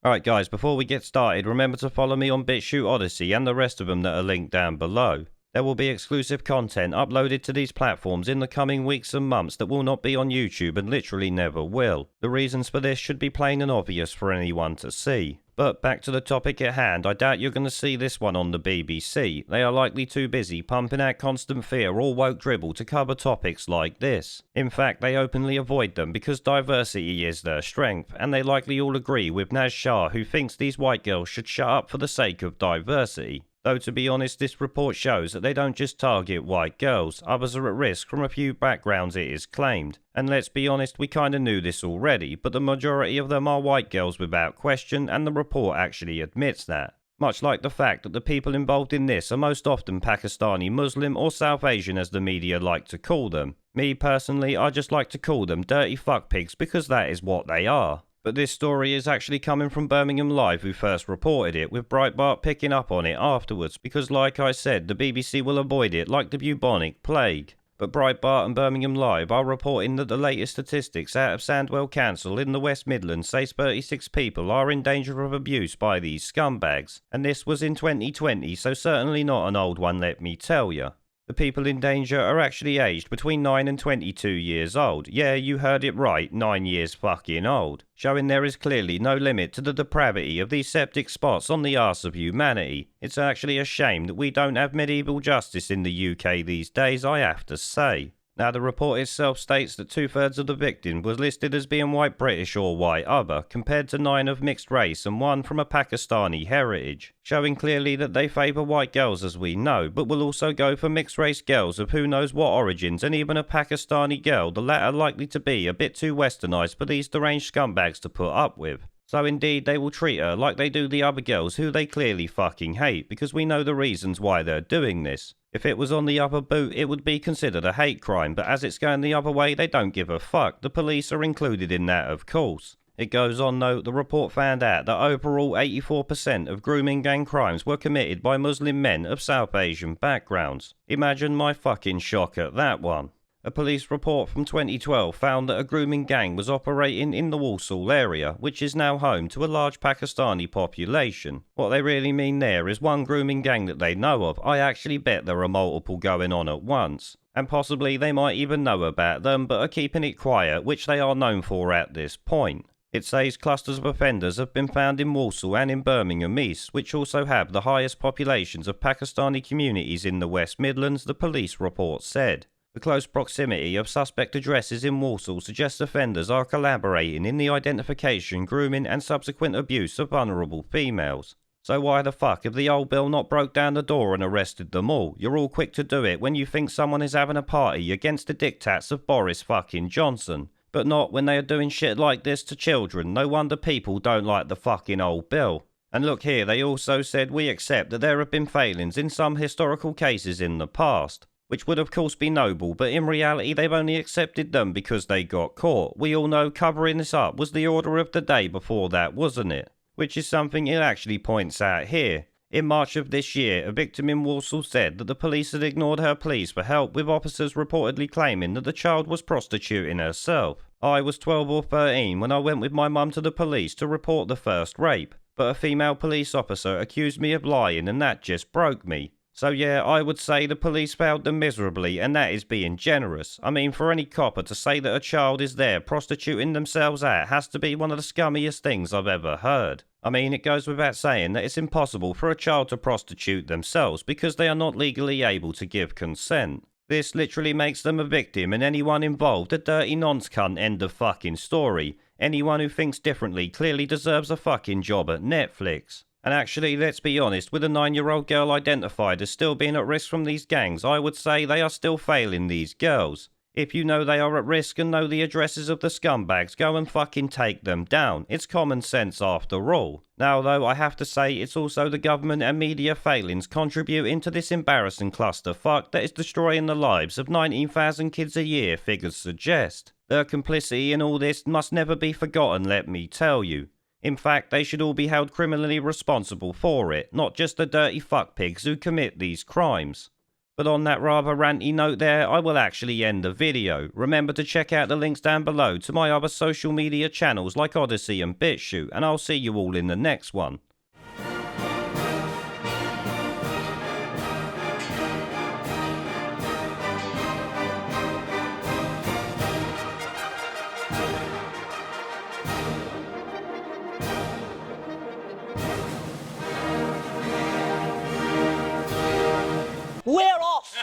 Alright guys, before we get started, remember to follow me on BitChute Odyssey and the rest of them that are linked down below. There will be exclusive content uploaded to these platforms in the coming weeks and months that will not be on YouTube and literally never will. The reasons for this should be plain and obvious for anyone to see. But back to the topic at hand, I doubt you're going to see this one on the BBC. They are likely too busy pumping out constant fear or woke dribble to cover topics like this. In fact, they openly avoid them because diversity is their strength, and they likely all agree with Naz Shah, who thinks these white girls should shut up for the sake of diversity. Though to be honest, this report shows that they don't just target white girls, others are at risk from a few backgrounds it is claimed. And let's be honest, we kinda knew this already, but the majority of them are white girls without question, and the report actually admits that. Much like the fact that the people involved in this are most often Pakistani Muslim or South Asian as the media like to call them. Me personally, I just like to call them dirty fuckpigs because that is what they are. But this story is actually coming from Birmingham Live, who first reported it, with Breitbart picking up on it afterwards, because like I said, the BBC will avoid it like the bubonic plague. But Breitbart and Birmingham Live are reporting that the latest statistics out of Sandwell Council in the West Midlands says 36 people are in danger of abuse by these scumbags. And this was in 2020, so certainly not an old one, let me tell you. The people in danger are actually aged between 9 and 22 years old. Yeah, you heard it right, 9 years fucking old. Showing there is clearly no limit to the depravity of these septic spots on the arse of humanity. It's actually a shame that we don't have medieval justice in the UK these days, I have to say. Now, the report itself states that 2/3 of the victim was listed as being white British or white other, compared to 9 of mixed race and 1 from a Pakistani heritage, showing clearly that they favour white girls as we know, but will also go for mixed race girls of who knows what origins, and even a Pakistani girl, the latter likely to be a bit too westernised for these deranged scumbags to put up with. So indeed they will treat her like they do the other girls who they clearly fucking hate, because we know the reasons why they're doing this. If it was on the other boot, it would be considered a hate crime, but as it's going the other way, they don't give a fuck. The police are included in that, of course. It goes on though, the report found out that overall 84% of grooming gang crimes were committed by Muslim men of South Asian backgrounds. Imagine my fucking shock at that one. A police report from 2012 found that a grooming gang was operating in the Walsall area, which is now home to a large Pakistani population. What they really mean there is one grooming gang that they know of. I actually bet there are multiple going on at once. And possibly they might even know about them, but are keeping it quiet, which they are known for at this point. It says clusters of offenders have been found in Walsall and in Birmingham East, which also have the highest populations of Pakistani communities in the West Midlands, the police report said. The close proximity of suspect addresses in Walsall suggests offenders are collaborating in the identification, grooming and subsequent abuse of vulnerable females. So why the fuck have the old bill not broke down the door and arrested them all? You're all quick to do it when you think someone is having a party against the diktats of Boris fucking Johnson. But not when they are doing shit like this to children. No wonder people don't like the fucking old bill. And look here, they also said we accept that there have been failings in some historical cases in the past. Which would of course be noble, but in reality they've only accepted them because they got caught. We all know covering this up was the order of the day before that, wasn't it? Which is something it actually points out here. In March of this year, a victim in Walsall said that the police had ignored her pleas for help, with officers reportedly claiming that the child was prostituting herself. I was 12 or 13 when I went with my mum to the police to report the first rape, but a female police officer accused me of lying and that just broke me. So yeah, I would say the police failed them miserably, and that is being generous. I mean, for any copper to say that a child is there prostituting themselves out has to be one of the scummiest things I've ever heard. I mean, it goes without saying that it's impossible for a child to prostitute themselves because they are not legally able to give consent. This literally makes them a victim and anyone involved a dirty nonce cunt, end of fucking story. Anyone who thinks differently clearly deserves a fucking job at Netflix. And actually, let's be honest, with a 9-year-old girl identified as still being at risk from these gangs, I would say they are still failing these girls. If you know they are at risk and know the addresses of the scumbags, go and fucking take them down. It's common sense after all. Now though, I have to say it's also the government and media failings contributing to this embarrassing clusterfuck that is destroying the lives of 19,000 kids a year, figures suggest. Their complicity in all this must never be forgotten, let me tell you. In fact, they should all be held criminally responsible for it, not just the dirty fuckpigs who commit these crimes. But on that rather ranty note there, I will actually end the video. Remember to check out the links down below to my other social media channels like Odyssey and BitChute, and I'll see you all in the next one.